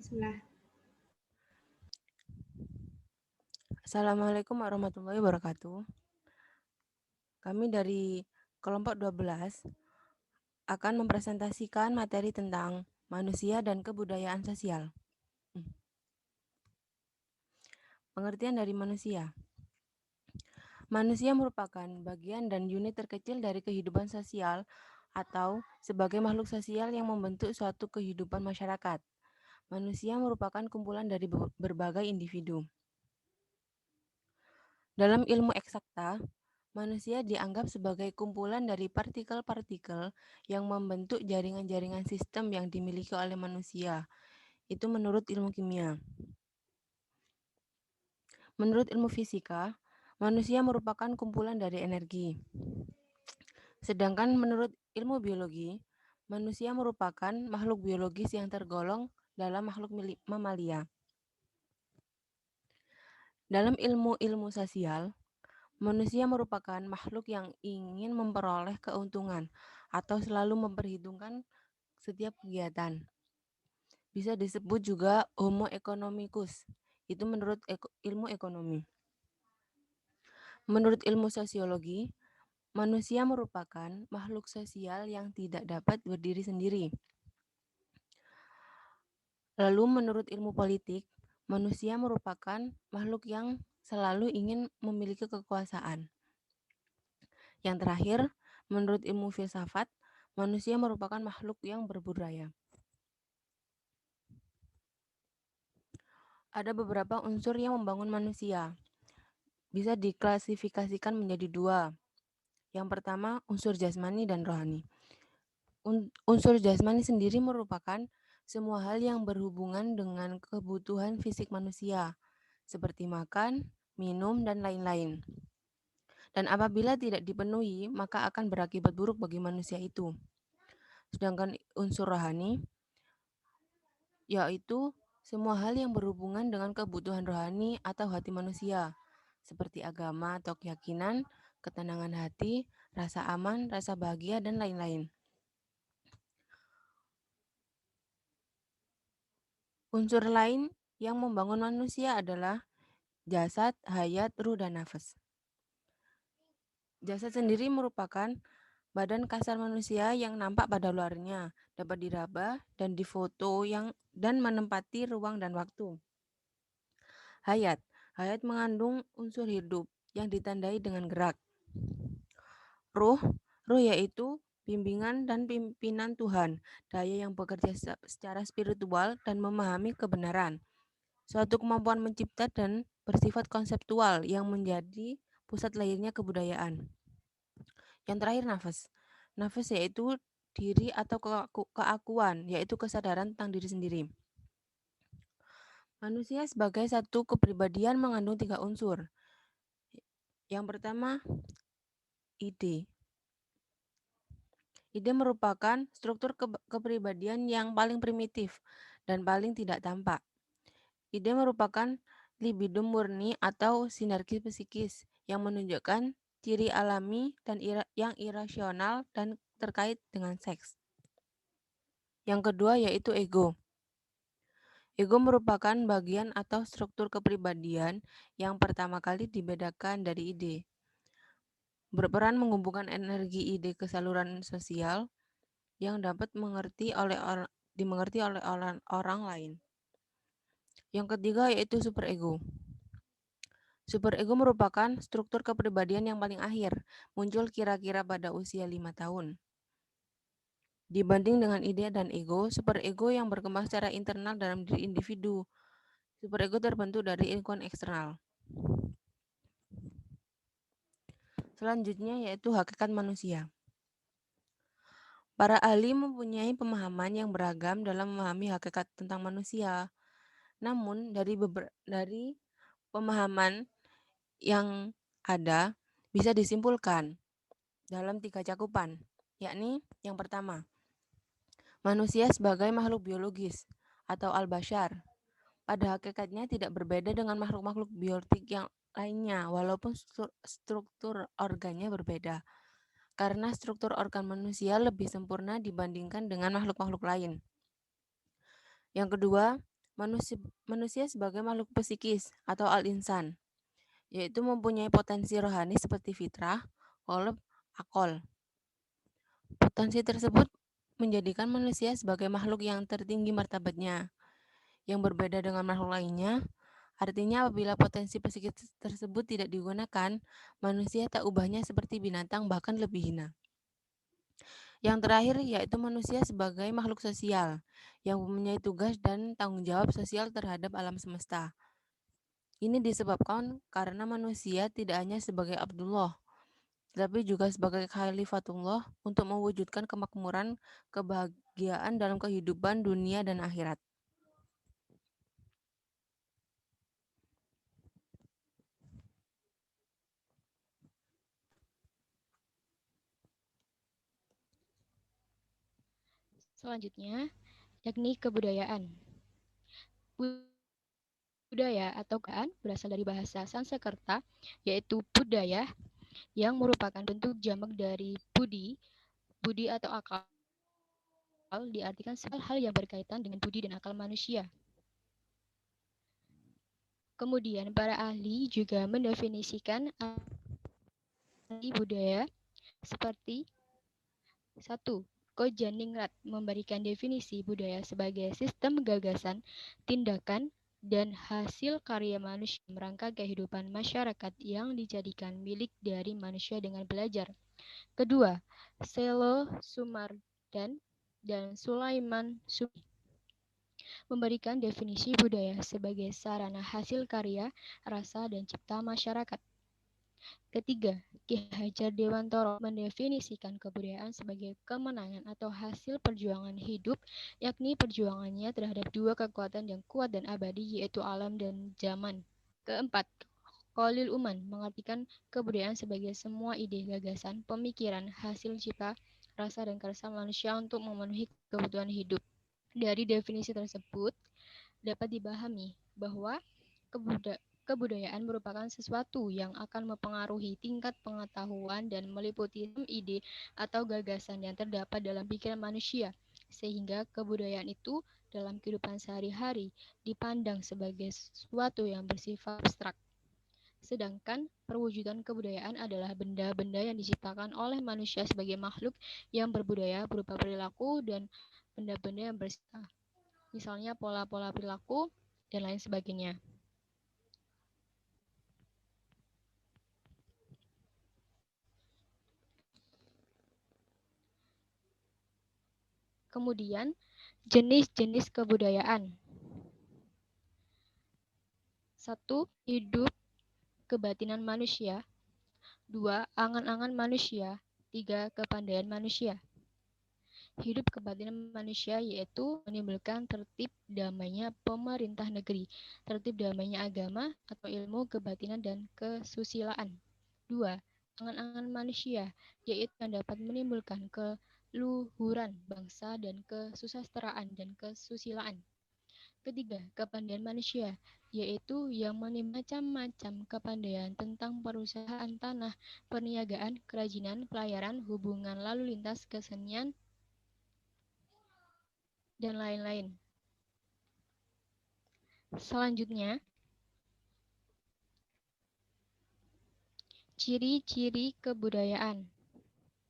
Bismillah. Assalamualaikum warahmatullahi wabarakatuh. Kami dari kelompok 12 akan mempresentasikan materi tentang manusia dan kebudayaan sosial. Pengertian dari manusia. Manusia merupakan bagian dan unit terkecil dari kehidupan sosial atau sebagai makhluk sosial yang membentuk suatu kehidupan masyarakat. Manusia merupakan kumpulan dari berbagai individu. Dalam ilmu eksakta, manusia dianggap sebagai kumpulan dari partikel-partikel yang membentuk jaringan-jaringan sistem yang dimiliki oleh manusia. Itu menurut ilmu kimia. Menurut ilmu fisika, manusia merupakan kumpulan dari energi. Sedangkan menurut ilmu biologi, manusia merupakan makhluk biologis yang tergolong dalam makhluk mamalia. Dalam ilmu-ilmu sosial, manusia merupakan makhluk yang ingin memperoleh keuntungan atau selalu memperhitungkan setiap kegiatan. Bisa disebut juga homo economicus. Itu menurut ilmu ekonomi. Menurut ilmu sosiologi, manusia merupakan makhluk sosial yang tidak dapat berdiri sendiri. Lalu menurut ilmu politik, manusia merupakan makhluk yang selalu ingin memiliki kekuasaan. Yang terakhir, menurut ilmu filsafat, manusia merupakan makhluk yang berbudaya. Ada beberapa unsur yang membangun manusia. Bisa diklasifikasikan menjadi dua. Yang pertama, unsur jasmani dan rohani. Unsur jasmani sendiri merupakan semua hal yang berhubungan dengan kebutuhan fisik manusia, seperti makan, minum, dan lain-lain. Dan apabila tidak dipenuhi, maka akan berakibat buruk bagi manusia itu. Sedangkan unsur rohani, yaitu semua hal yang berhubungan dengan kebutuhan rohani atau hati manusia, seperti agama atau keyakinan, ketenangan hati, rasa aman, rasa bahagia, dan lain-lain. Unsur lain yang membangun manusia adalah jasad, hayat, ruh, dan nafas. Jasad sendiri merupakan badan kasar manusia yang nampak pada luarnya, dapat diraba dan difoto dan menempati ruang dan waktu. Hayat. Hayat mengandung unsur hidup yang ditandai dengan gerak. Ruh. Ruh yaitu bimbingan dan pimpinan Tuhan, daya yang bekerja secara spiritual dan memahami kebenaran. Suatu kemampuan mencipta dan bersifat konseptual yang menjadi pusat lahirnya kebudayaan. Yang terakhir, nafas. Nafas yaitu diri atau keakuan, yaitu kesadaran tentang diri sendiri. Manusia sebagai satu kepribadian mengandung 3 unsur. Yang pertama, ide. Ide merupakan struktur kepribadian yang paling primitif dan paling tidak tampak. Ide merupakan libido murni atau sinergi psikis yang menunjukkan ciri alami dan yang irasional dan terkait dengan seks. Yang kedua yaitu ego. Ego merupakan bagian atau struktur kepribadian yang pertama kali dibedakan dari ide. Berperan mengumpulkan energi ide ke saluran sosial yang dapat dimengerti oleh orang lain. Yang ketiga yaitu superego. Superego merupakan struktur kepribadian yang paling akhir, muncul kira-kira pada usia 5 tahun. Dibanding dengan ide dan ego, superego yang berkembang secara internal dalam diri individu. Superego terbentuk dari lingkungan eksternal. Selanjutnya yaitu hakikat manusia. Para ahli mempunyai pemahaman yang beragam dalam memahami hakikat tentang manusia. Namun dari pemahaman yang ada bisa disimpulkan dalam 3 cakupan, yakni yang pertama, manusia sebagai makhluk biologis atau al-bashar. Pada hakikatnya tidak berbeda dengan makhluk-makhluk biotik yang lainnya, walaupun struktur organnya berbeda. Karena struktur organ manusia lebih sempurna dibandingkan dengan makhluk-makhluk lain. Yang kedua, Manusia sebagai makhluk psikis atau al-insan, yaitu mempunyai potensi rohani seperti fitrah, qalb, akol. Potensi tersebut menjadikan manusia sebagai makhluk yang tertinggi martabatnya, yang berbeda dengan makhluk lainnya. Artinya apabila potensi psikis tersebut tidak digunakan, manusia tak ubahnya seperti binatang bahkan lebih hina. Yang terakhir yaitu manusia sebagai makhluk sosial yang mempunyai tugas dan tanggung jawab sosial terhadap alam semesta. Ini disebabkan karena manusia tidak hanya sebagai Abdullah, tetapi juga sebagai Khalifatullah untuk mewujudkan kemakmuran, kebahagiaan dalam kehidupan dunia dan akhirat. Selanjutnya, yakni kebudayaan. Budaya atau kebudayaan berasal dari bahasa Sanskerta, yaitu budaya, yang merupakan bentuk jamak dari budi. Budi atau akal diartikan sebagai hal yang berkaitan dengan budi dan akal manusia. Kemudian para ahli juga mendefinisikan arti budaya seperti satu, Kojaningrat memberikan definisi budaya sebagai sistem gagasan, tindakan, dan hasil karya manusia dalam rangka kehidupan masyarakat yang dijadikan milik dari manusia dengan belajar. Kedua, Selo Sumardan dan Sulaiman Sumi memberikan definisi budaya sebagai sarana hasil karya, rasa, dan cipta masyarakat. Ketiga, Ki Hajar Dewantoro mendefinisikan kebudayaan sebagai kemenangan atau hasil perjuangan hidup, yakni perjuangannya terhadap dua kekuatan yang kuat dan abadi, yaitu alam dan zaman. Keempat, Khalil Uman mengartikan kebudayaan sebagai semua ide, gagasan, pemikiran, hasil cipta, rasa, dan karsa manusia untuk memenuhi kebutuhan hidup. Dari definisi tersebut, dapat dipahami bahwa kebudayaan merupakan sesuatu yang akan mempengaruhi tingkat pengetahuan dan meliputi ide atau gagasan yang terdapat dalam pikiran manusia, sehingga kebudayaan itu dalam kehidupan sehari-hari dipandang sebagai sesuatu yang bersifat abstrak. Sedangkan perwujudan kebudayaan adalah benda-benda yang diciptakan oleh manusia sebagai makhluk yang berbudaya berupa perilaku dan benda-benda yang bersifat, misalnya pola-pola perilaku dan lain sebagainya. Kemudian, jenis-jenis kebudayaan. Satu, hidup kebatinan manusia. Dua, angan-angan manusia. Tiga, kepandaian manusia. Hidup kebatinan manusia yaitu menimbulkan tertib damainya pemerintah negeri, tertib damainya agama atau ilmu kebatinan dan kesusilaan. Dua, angan-angan manusia yaitu yang dapat menimbulkan keluhuran bangsa dan kesusasteraan dan kesusilaan. Ketiga, kepandaian manusia, yaitu yang macam-macam kepandaian tentang perusahaan tanah, perniagaan, kerajinan, pelayaran, hubungan lalu lintas, kesenian, dan lain-lain. Selanjutnya, ciri-ciri kebudayaan.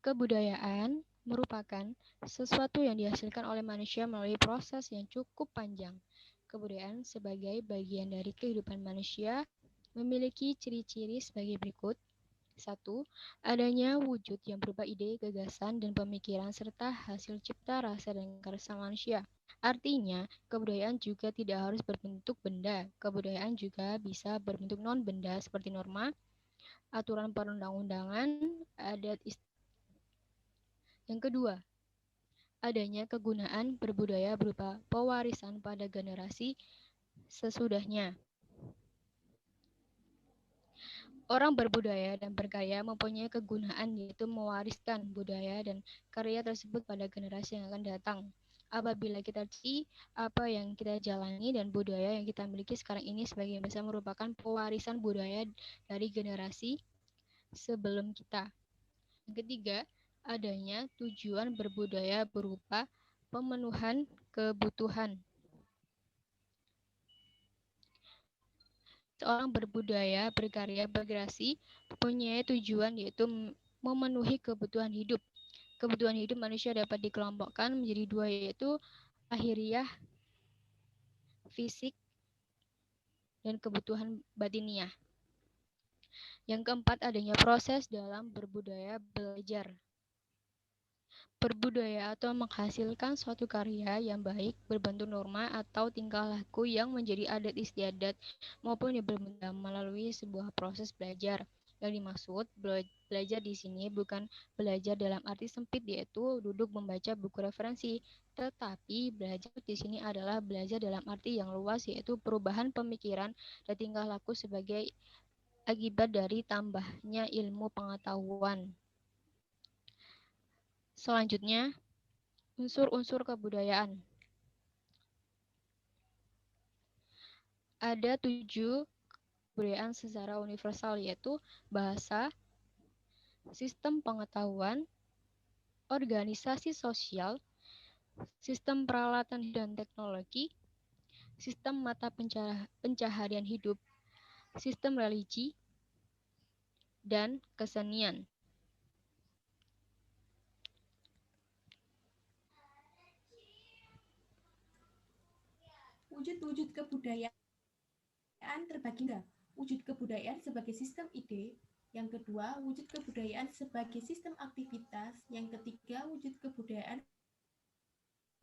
Kebudayaan merupakan sesuatu yang dihasilkan oleh manusia melalui proses yang cukup panjang. Kebudayaan sebagai bagian dari kehidupan manusia memiliki ciri-ciri sebagai berikut. Satu, adanya wujud yang berupa ide, gagasan, dan pemikiran serta hasil cipta rasa dan karsa manusia. Artinya, kebudayaan juga tidak harus berbentuk benda. Kebudayaan juga bisa berbentuk non-benda seperti norma, aturan perundang-undangan, adat istiadat. Yang kedua, adanya kegunaan berbudaya berupa pewarisan pada generasi sesudahnya. Orang berbudaya dan berkarya mempunyai kegunaan yaitu mewariskan budaya dan karya tersebut pada generasi yang akan datang. Apabila kita cari apa yang kita jalani dan budaya yang kita miliki sekarang ini sebagian besar merupakan pewarisan budaya dari generasi sebelum kita. Yang ketiga, adanya tujuan berbudaya berupa pemenuhan kebutuhan. Seorang berbudaya, berkarya, berkreasi, mempunyai tujuan yaitu memenuhi kebutuhan hidup. Kebutuhan hidup manusia dapat dikelompokkan menjadi dua, yaitu lahiriah, fisik, dan kebutuhan batiniah. Yang keempat, adanya proses dalam berbudaya belajar. Berbudaya atau menghasilkan suatu karya yang baik berbentuk norma atau tingkah laku yang menjadi adat istiadat maupun yang berbeda melalui sebuah proses belajar. Yang dimaksud belajar di sini bukan belajar dalam arti sempit yaitu duduk membaca buku referensi, tetapi belajar di sini adalah belajar dalam arti yang luas yaitu perubahan pemikiran dan tingkah laku sebagai akibat dari tambahnya ilmu pengetahuan. Selanjutnya, unsur-unsur kebudayaan. Ada 7 kebudayaan secara universal yaitu bahasa, sistem pengetahuan, organisasi sosial, sistem peralatan dan teknologi, sistem mata pencaharian hidup, sistem religi, dan kesenian. Wujud-wujud kebudayaan terbagi enggak? Wujud kebudayaan sebagai sistem ide, yang kedua wujud kebudayaan sebagai sistem aktivitas, yang ketiga wujud kebudayaan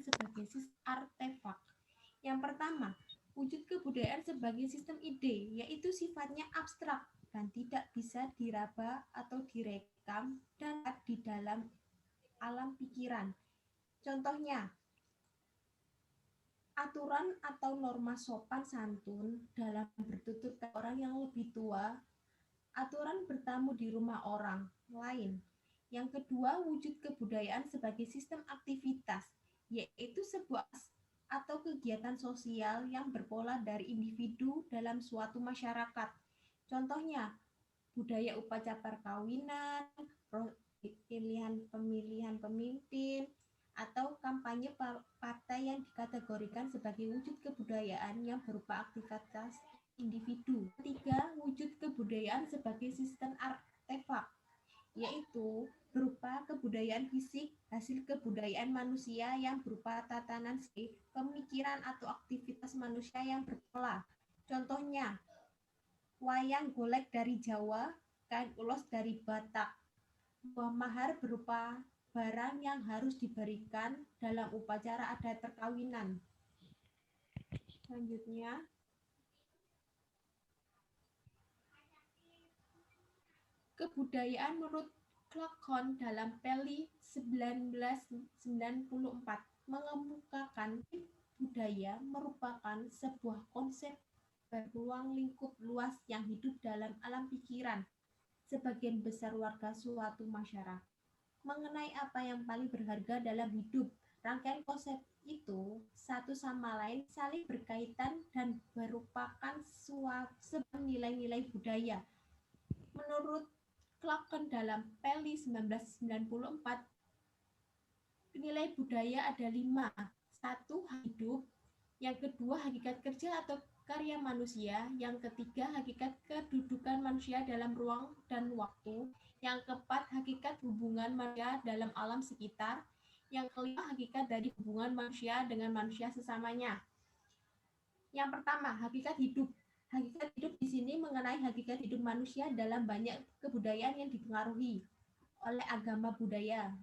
sebagai sistem artefak. Yang pertama, wujud kebudayaan sebagai sistem ide, yaitu sifatnya abstrak dan tidak bisa diraba atau direkam dan di dalam alam pikiran. Contohnya, aturan atau norma sopan santun dalam bertutur ke orang yang lebih tua, aturan bertamu di rumah orang lain. Yang kedua, wujud kebudayaan sebagai sistem aktivitas, yaitu sebuah atau kegiatan sosial yang berpola dari individu dalam suatu masyarakat. Contohnya, budaya upacara perkawinan, pemilihan pemimpin, atau kampanye partai yang dikategorikan sebagai wujud kebudayaan yang berupa aktivitas individu. Ketiga, wujud kebudayaan sebagai sistem artefak, yaitu berupa kebudayaan fisik, hasil kebudayaan manusia yang berupa tatanan pemikiran atau aktivitas manusia yang berpola. Contohnya, wayang golek dari Jawa, kain ulos dari Batak. Buah mahar berupa barang yang harus diberikan dalam upacara adat perkawinan. Selanjutnya, kebudayaan menurut Clarkson dalam Peli 1994 mengemukakan budaya merupakan sebuah konsep beruang lingkup luas yang hidup dalam alam pikiran sebagian besar warga suatu masyarakat. Mengenai apa yang paling berharga dalam hidup, rangkaian konsep itu satu sama lain saling berkaitan dan merupakan sebuah nilai-nilai budaya. Menurut Clarkson dalam Peli 1994, nilai budaya ada 5. 1. Hidup. Yang kedua, hakikat kerja atau karya manusia. Yang ketiga, hakikat kedudukan manusia dalam ruang dan waktu. Yang keempat, hakikat hubungan manusia dalam alam sekitar. Yang kelima, hakikat dari hubungan manusia dengan manusia sesamanya. Yang pertama, hakikat hidup. Hakikat hidup di sini mengenai hakikat hidup manusia dalam banyak kebudayaan yang dipengaruhi oleh agama budaya.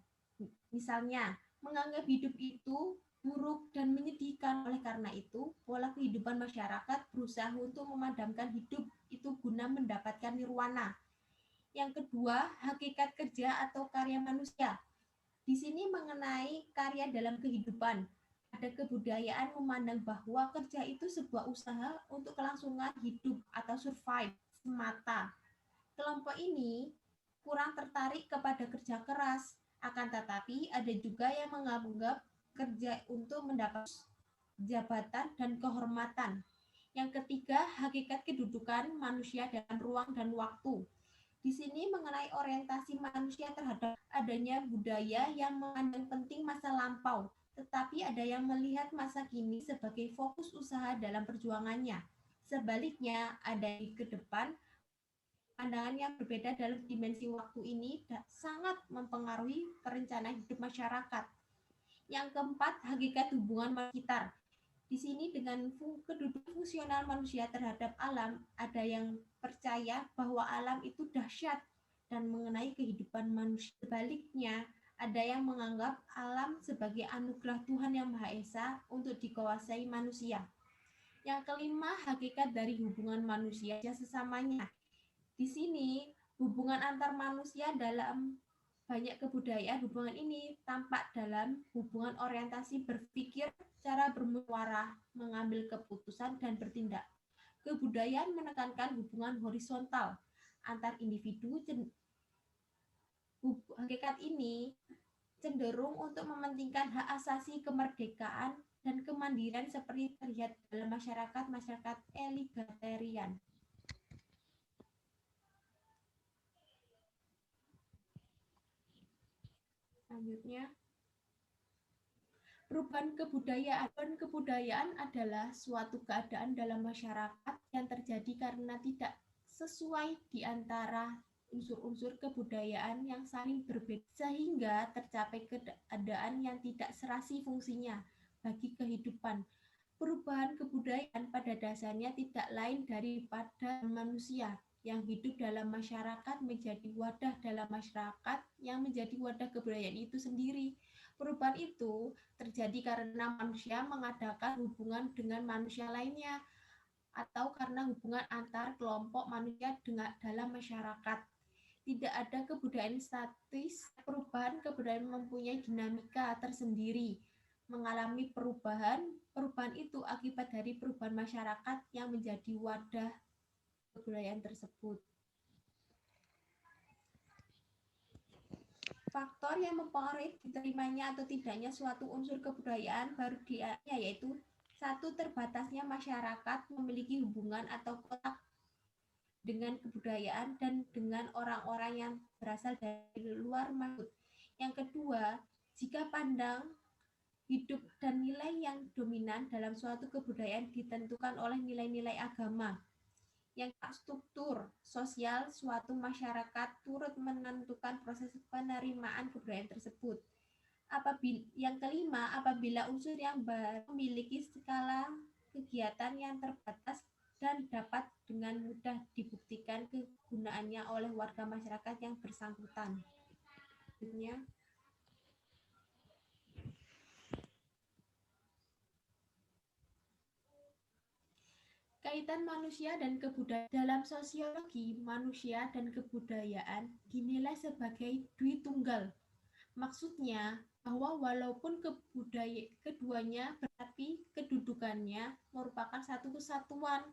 Misalnya, menganggap hidup itu buruk dan menyedihkan. Oleh karena itu, pola kehidupan masyarakat berusaha untuk memadamkan hidup itu guna mendapatkan nirwana. Yang kedua, hakikat kerja atau karya manusia. Di sini mengenai karya dalam kehidupan. Ada kebudayaan memandang bahwa kerja itu sebuah usaha untuk kelangsungan hidup atau survive semata. Kelompok ini kurang tertarik kepada kerja keras, akan tetapi ada juga yang menganggap kerja untuk mendapat jabatan dan kehormatan. Yang ketiga, hakikat kedudukan manusia dalam ruang dan waktu. Di sini mengenai orientasi manusia terhadap adanya budaya yang memandang penting masa lampau, tetapi ada yang melihat masa kini sebagai fokus usaha dalam perjuangannya. Sebaliknya, ada di ke depan, pandangan yang berbeda dalam dimensi waktu ini sangat mempengaruhi perencanaan hidup masyarakat. Yang keempat, hakikat hubungan sekitar. Di sini dengan kedudukan fungsional manusia terhadap alam, ada yang percaya bahwa alam itu dahsyat dan mengenai kehidupan manusia. Sebaliknya, ada yang menganggap alam sebagai anugerah Tuhan Yang Maha Esa untuk dikuasai manusia. Yang kelima, hakikat dari hubungan manusia sesamanya. Di sini, hubungan antar manusia dalam banyak kebudayaan, hubungan ini tampak dalam hubungan orientasi berpikir, cara bermusyawarah, mengambil keputusan, dan bertindak. Kebudayaan menekankan hubungan horizontal antar individu. Hakikat ini cenderung untuk mementingkan hak asasi, kemerdekaan, dan kemandirian seperti terlihat dalam masyarakat egalitarian. Selanjutnya, perubahan kebudayaan. Perubahan kebudayaan adalah suatu keadaan dalam masyarakat yang terjadi karena tidak sesuai di antara unsur-unsur kebudayaan yang saling berbeda, sehingga tercapai keadaan yang tidak serasi fungsinya bagi kehidupan. Perubahan kebudayaan pada dasarnya tidak lain daripada manusia yang hidup dalam masyarakat menjadi wadah dalam masyarakat yang menjadi wadah kebudayaan itu sendiri. Perubahan itu terjadi karena manusia mengadakan hubungan dengan manusia lainnya atau karena hubungan antar kelompok manusia dalam masyarakat. Tidak ada kebudayaan statis, perubahan kebudayaan mempunyai dinamika tersendiri, mengalami perubahan itu akibat dari perubahan masyarakat yang menjadi wadah kebudayaan tersebut. Faktor yang mempengaruhi diterimanya atau tidaknya suatu unsur kebudayaan baru yaitu satu, terbatasnya masyarakat memiliki hubungan atau kontak dengan kebudayaan dan dengan orang-orang yang berasal dari luar maksud. Yang kedua, jika pandang hidup dan nilai yang dominan dalam suatu kebudayaan ditentukan oleh nilai-nilai agama. Yang struktur sosial suatu masyarakat turut menentukan proses penerimaan kebudayaan tersebut. Yang kelima, apabila unsur yang baru memiliki skala kegiatan yang terbatas dan dapat dengan mudah dibuktikan kegunaannya oleh warga masyarakat yang bersangkutan. Selanjutnya, kaitan manusia dan kebudayaan. Dalam sosiologi, manusia dan kebudayaan dinilai sebagai dwi tunggal. Maksudnya bahwa walaupun keduanya berarti kedudukannya merupakan satu kesatuan.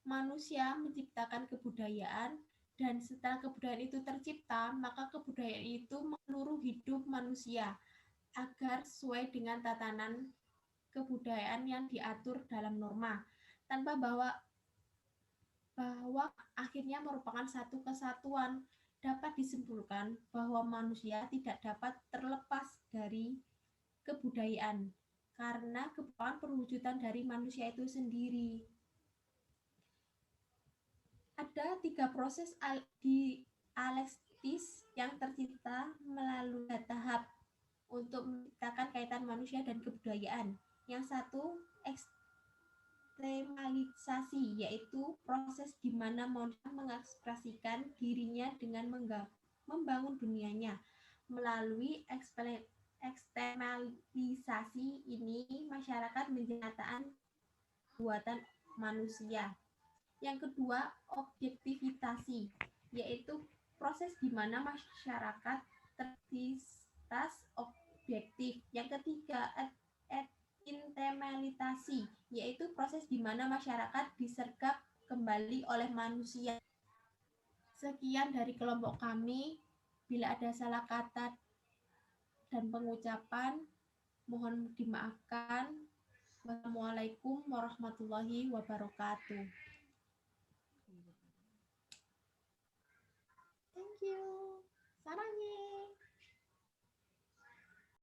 Manusia menciptakan kebudayaan, dan setelah kebudayaan itu tercipta, maka kebudayaan itu menyeluruh hidup manusia agar sesuai dengan tatanan kebudayaan yang diatur dalam norma, tanpa bahwa akhirnya merupakan satu kesatuan. Dapat disimpulkan bahwa manusia tidak dapat terlepas dari kebudayaan karena merupakan perwujudan dari manusia itu sendiri. Ada 3 proses dialektis yang tercipta melalui tahap untuk menciptakan kaitan manusia dan kebudayaan. Yang satu, eksternalisasi, yaitu proses di mana manusia mengekspresikan dirinya dengan membangun dunianya. Melalui eksternalisasi ini, masyarakat menjadi buatan manusia. Yang kedua, objektivitasasi, yaitu proses di mana masyarakat terbatas objektif. Yang ketiga, internalisasi, yaitu proses di mana masyarakat disergap kembali oleh manusia. Sekian dari kelompok kami. Bila ada salah kata dan pengucapan, mohon dimaafkan. Wassalamualaikum warahmatullahi wabarakatuh. Thank you. Sarangnya.